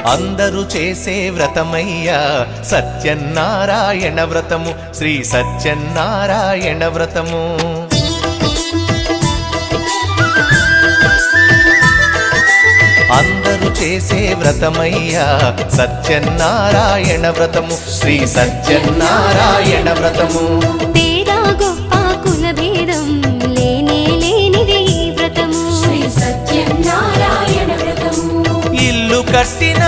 అందరూ చేసే వ్రతమయ్యా సత్యనారాయణ వ్రతము, శ్రీ సత్యనారాయణ వ్రతము. అందరూ చేసే వ్రతమయ్యా సత్యనారాయణ వ్రతము, శ్రీ సత్యనారాయణ వ్రతము. పేద గొప్ప కుల భేదం లేనే లేనిది ఈ వ్రతము, శ్రీ సత్యనారాయణ వ్రతము. ఇల్లు కట్టిన